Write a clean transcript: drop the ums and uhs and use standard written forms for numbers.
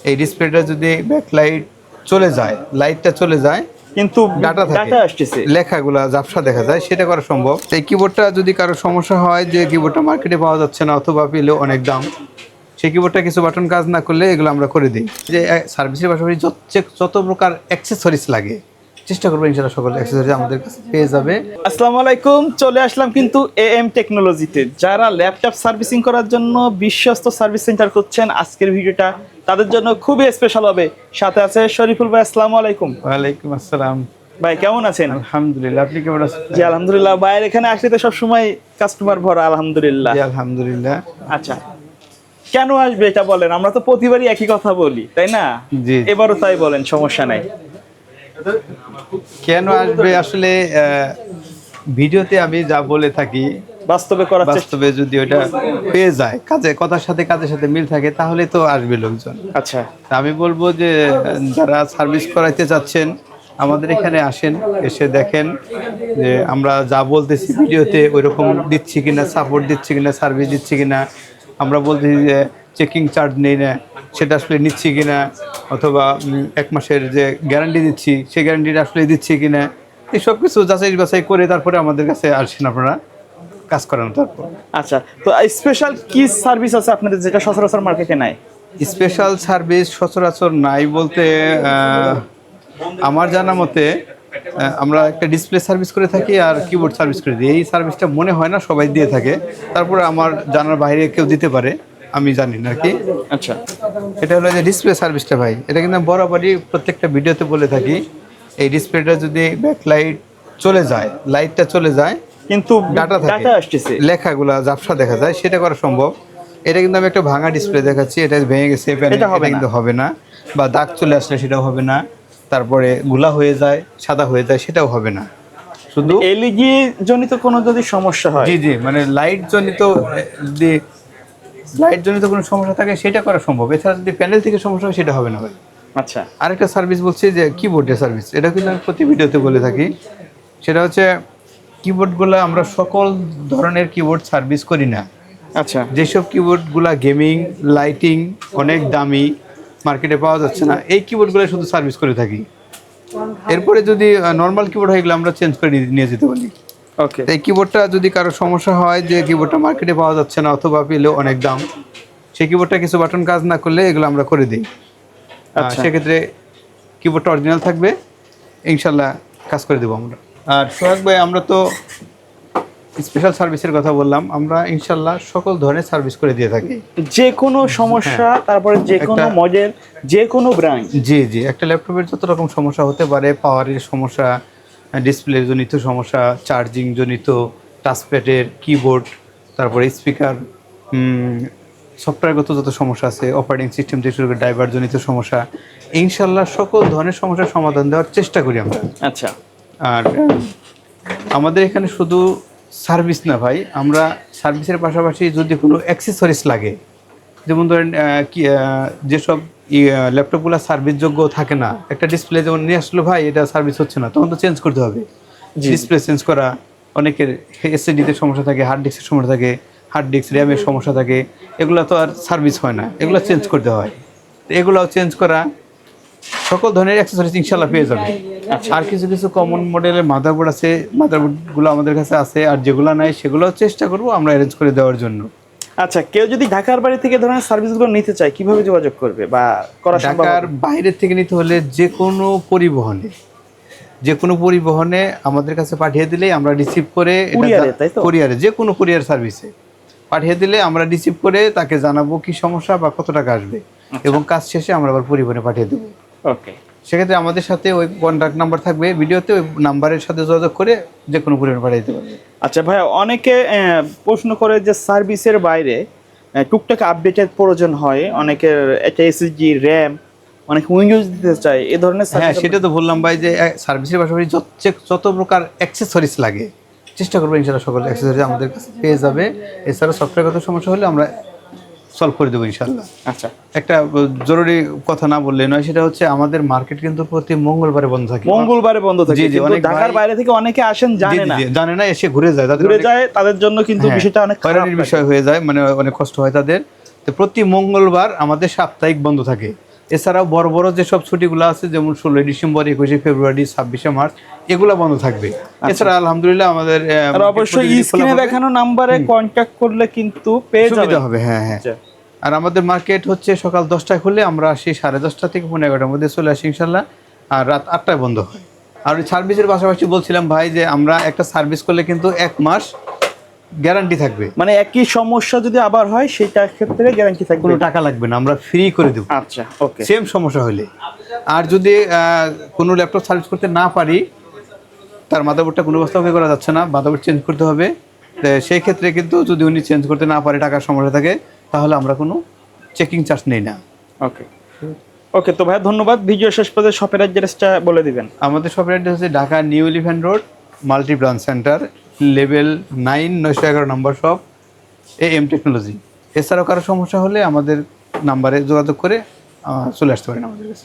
এই ডিসপ্লেটা যদি ব্যাকলাইট চলে যায়, লাইটটা চলে যায় কিন্তু ডাটা থাকে, আসতেছে, লেখাগুলা ঝাপসা দেখা যায়, সেটা করা সম্ভব। এই কিবোর্ডটা যদি কারো সমস্যা হয় যে কিবোর্ডটা মার্কেটে পাওয়া যাচ্ছে না অথবা পেলেও অনেক দাম, সেই কিবোর্ডটা কিছু বাটন কাজ না করলে এগুলো আমরা করে দিই। যে সার্ভিসের পাশাপাশি যত প্রকার অ্যাক্সেসরিজ লাগে চেষ্টা করবো ইনশাআল্লাহ সকল অ্যাক্সেসরিজ আমাদের কাছে পেয়ে যাবে। আসসালামু আলাইকুম, চলে আসলাম কিন্তু এএম টেকনোলজিতে। যারা ল্যাপটপ সার্ভিসিং করার জন্য বিশ্বস্ত সার্ভিস সেন্টার করছেন, আজকের ভিডিওটা তাদের জন্য খুবই স্পেশাল হবে। সাথে আছে শরীফুল ভাই। আসসালামু আলাইকুম। ওয়ালাইকুম আসসালাম ভাই, কেমন আছেন? আলহামদুলিল্লাহ, আপনি কেমন আছেন? জি আলহামদুলিল্লাহ। ভাইয়ের এখানে আসলে তো সবসময় কাস্টমার ভরা, আলহামদুলিল্লাহ। জি আলহামদুলিল্লাহ। আচ্ছা, কেন আসবে এটা বলেন? আমরা তো প্রতিবারই একই কথা বলি, তাই না? জি। এবারও তাই বলেন, সমস্যা নাই। কেন আসবে আসলে ভিডিওতে আমি যা বলে থাকি বাস্তবে করার চেষ্টা। বাস্তবে যদি ওটা পেয়ে যায়, কথার সাথে কাজের সাথে মিল থাকে, তাহলে তো আসবে লোকজন। আচ্ছা, তা আমি বলবো যে যারা সার্ভিস করাইতে চাচ্ছেন আমাদের এখানে আসেন, এসে দেখেন যে আমরা যা বলতেছি ভিডিওতে ওইরকম দিচ্ছি কিনা, সাপোর্ট দিচ্ছি কিনা, সার্ভিস দিচ্ছি কিনা। আমরা বলতেছি যে চেকিং চার্জ নেই না, সেটা আসলে নিচ্ছি কিনা, অথবা 1 মাসের যে গ্যারান্টি দিচ্ছি সেই গ্যারান্টিটা আসলে দিচ্ছি কিনা, এই সব কিছু যাচাই বাছাই করে তারপরে আমাদের কাছে আসেন আপনারা কাজ করানো। তারপর আচ্ছা, তো স্পেশাল কি সার্ভিস আছে আপনাদের যেটা সচরাচর মার্কেটে নাই? স্পেশাল সার্ভিস সচরাচর নাই বলতে আমার জানা মতে আমরা একটা ডিসপ্লে সার্ভিস করে থাকি আর কিবোর্ড সার্ভিস করে দিই। এই সার্ভিসটা মনে হয় না সবাই দিয়ে থাকে, তারপরে আমার জানার বাইরে কেউ দিতে পারে, আমি জানি না আর কি। আচ্ছা, এটা হলো যে ডিসপ্লে সার্ভিসটা ভাই, এটা কিন্তু আমি বরাবরই প্রত্যেকটা ভিডিওতে বলে থাকি। এই ডিসপ্লেটা যদি ব্যাকলাইট চলে যায়, লাইটটা চলে যায়, কিন্তু ডাটা থাকে, আসতেছে, লেখাগুলা ঝাপসা দেখা যায়, সেটা করা সম্ভব। এটা কিন্তু আমি একটা ভাঙা ডিসপ্লে দেখাচ্ছি, এটা ভেঙে গেছে, এটা কিন্তু হবে না। বা দাগ চলে আসলে সেটাও হবে না, তারপরে গুলা হয়ে যায়, সাদা হয়ে যায়, সেটাও হবে না। শুধু এলইডি জনিত কোনো যদি সমস্যা হয়, জি জি, মানে লাইট জনিত যদি কোনো সমস্যা থাকে সেটা করা সম্ভব। এছাড়া যদি প্যানেল থেকে সমস্যা হয় সেটা হবে না ভাই। আচ্ছা, আরেকটা সার্ভিস বলছি যে কিবোর্ডের সার্ভিস, এটা কিন্তু আমি প্রতি ভিডিওতে বলে থাকি। সেটা হচ্ছে কিবোর্ডগুলো আমরা সকল ধরনের কিবোর্ড সার্ভিস করি না। আচ্ছা, যেসব কিবোর্ডগুলো গেমিং, লাইটিং অনেক দামি, মার্কেটে পাওয়া যাচ্ছে না, এই কিবোর্ডগুলো শুধু সার্ভিস করে থাকি। এরপরে যদি নর্মাল কিবোর্ড হয়ে গেলে আমরা চেঞ্জ করে নিয়ে যেতে পারি। ওকে। এই কিবোর্ডটা যদি কারো সমস্যা হয় যে কিবোর্ডটা মার্কেটে পাওয়া যাচ্ছে না অথবা পেলেও অনেক দাম, সেই কিবোর্ডটা কিছু বাটন কাজ না করলে এগুলো আমরা করে দিই। আচ্ছা, সেক্ষেত্রে কিবোর্ডটা অরিজিনাল থাকবে, ইনশাল্লাহ কাজ করে দেবো আমরা। আর সোহাগ ভাই, আমরা তো স্পেশাল সার্ভিসের কথা বললাম, আমরা ইনশাল্লাহ সকল ধরনের সার্ভিস করে দিয়ে থাকি। যে কোনো সমস্যা, তারপরে যে কোনো মডেল, যে কোনো ব্র্যান্ড। জি জি, একটা ল্যাপটপের যত রকম সমস্যা হতে পারে, পাওয়ারের সমস্যা, ডিসপ্লে জনিত সমস্যা, চার্জিং জনিত, টাচপ্যাডের, কিবোর্ড, তারপরে স্পিকার, সফটওয়্যারগত যত সমস্যা আছে, অপারেটিং সিস্টেম থেকে শুরু করে ড্রাইভার জনিত সমস্যা, ইনশাল্লাহ সকল ধরনের সমস্যার সমাধান দেওয়ার চেষ্টা করি আমরা। আচ্ছা, আর আমাদের এখানে শুধু সার্ভিস না ভাই, আমরা সার্ভিসের পাশাপাশি যদি কোনো অ্যাক্সেসরিজ লাগে, যেমন ধরেন যেসব ল্যাপটপগুলো সার্ভিসযোগ্য থাকে না, একটা ডিসপ্লে যেমন নিয়ে আসলো ভাই, এটা সার্ভিস হচ্ছে না, তখন তো চেঞ্জ করতে হবে। ডিসপ্লে চেঞ্জ করা, অনেকের এসএসডিতে সমস্যা থাকে, হার্ড ডিস্কের সমস্যা থাকে, হার্ড ডিস্ক র্যামের সমস্যা থাকে, এগুলো তো আর সার্ভিস হয় না, এগুলো চেঞ্জ করতে হয়। তো এগুলোও চেঞ্জ করা, সকল ধরনের অ্যাক্সেসরিজ ইনশাল্লাহ পেয়ে যাবে। আর কিছু কিছু কমন মডেলের মাদারবোর্ড আছে, মাদারবোর্ডগুলো আমাদের কাছে আছে, আর যেগুলো নাই সেগুলোও চেষ্টা করবো আমরা অ্যারেঞ্জ করে দেওয়ার জন্য। আচ্ছা, কেউ যদি ঢাকার বাড়ি থেকে ধরনের সার্ভিসগুলো নিতে চায়, কিভাবে যোগাযোগ করবে বা করা সম্ভব? ঢাকার বাইরের থেকে নিতে হলে যে কোনো পরিবহনে আমাদের কাছে পাঠিয়ে দিলেই আমরা রিসিভ করে, কুরিয়ারে, যে কোনো কুরিয়ার সার্ভিসে পাঠিয়ে দিলে আমরা রিসিভ করে তাকে জানাবো কি সমস্যা বা কত টাকা আসবে, এবং কাজ শেষে আমরা আবার পরিবহনে পাঠিয়ে দেবো। ওকে। সেক্ষেত্রে আমাদের সাথে ওই কন্ট্যাক্ট নাম্বার থাকবে ভিডিওতে, ওই নাম্বারের সাথে যোগাযোগ করে যে কোনো পরিবহনে পাঠিয়ে দিতে পারবে। আচ্ছা ভাই, অনেকে প্রশ্ন করে যে সার্ভিসের বাইরে টুকটাক আপডেটের প্রয়োজন হয়, অনেকের একটা এসএসডি, র্যাম, অনেক উইন্ডোজ দিতে চায়, এই ধরনের। হ্যাঁ, সেটা তো বললাম ভাই যে সার্ভিসের পাশাপাশি যত প্রকার অ্যাক্সেসরিজ লাগে চেষ্টা করবো ইনশাল্লাহ সকল অ্যাক্সেসরিজ আমাদের কাছে পেয়ে যাবে। এছাড়া সফটওয়্যারগত সমস্যা হলে আমরা সলভ করে দেবো ইনশাল্লাহ। আচ্ছা, একটা জরুরি কথা না বললে নয়, সেটা হচ্ছে আমাদের মার্কেট কিন্তু প্রতি মঙ্গলবারে বন্ধ থাকে। জি জি, অনেক ঢাকার বাইরে থেকে অনেকে আসেন, জানে না, এসে ঘুরে যায়, তাদের জন্য কিন্তু বিষয়টা অনেক হয়রানির বিষয় হয়ে যায়, মানে অনেক কষ্ট হয় তাদের। তো প্রতি মঙ্গলবার আমাদের সাপ্তাহিক বন্ধ থাকে, এছাড়াও বড় বড় যেসব ছুটিগুলো আছে যেমন 16 ডিসেম্বর, 21 ফেব্রুয়ারি, 26 মার্চ এগুলা বন্ধ থাকবে। এছাড়া আলহামদুলিল্লাহ আমাদের আর অবশ্যই স্ক্রিনে দেখানো নাম্বারে কন্ট্যাক্ট করলে কিন্তু পেয়ে সুবিধা যাবেন। হবে। হ্যাঁ হ্যাঁ। আচ্ছা। আর আমাদের মার্কেট হচ্ছে সকাল 10টায় খুলে আমরা আসি 10:30 থেকে 11:30টার মধ্যে চলে আসি ইনশাল্লাহ, আর রাত 8টায় বন্ধ হয়। আর ওই সার্ভিসের পাশাপাশি বলছিলাম ভাই যে আমরা একটা সার্ভিস করলে কিন্তু 1 মাস গ্যারান্টি থাকবে, মানে একই সমস্যা যদি আবার হয় সেটার ক্ষেত্রে গ্যারান্টি থাকবে, কোনো টাকা লাগবে না, আমরা ফ্রি করে দেবো আচ্ছা ওকে। সেম সমস্যা হলে। আর যদি কোনো ল্যাপটপ সার্ভিস করতে না পারি, তার মাদারবোর্ডটা কোনো অবস্থা করা যাচ্ছে না, মাদারবোর্ড চেঞ্জ করতে হবে, তো সেই ক্ষেত্রে কিন্তু যদি উনি চেঞ্জ করতে না পারে, টাকার সমস্যা থাকে, তাহলে আমরা কোনো চেকিং চার্জ নেই না। ওকে ওকে, তো ভাইয়া ধন্যবাদ। ভিডিও শেষ পর্যন্ত শপের অ্যাড্রেসটা বলে দিবেন। আমাদের শপের অ্যাড্রেস হচ্ছে Dhaka new elephant road, multi branch centre, level 9, 911 number shop, AM technology. এছাড়াও কারো সমস্যা হলে আমাদের নাম্বারে যোগাযোগ করে চলে আসতে পারেন আমাদের কাছে।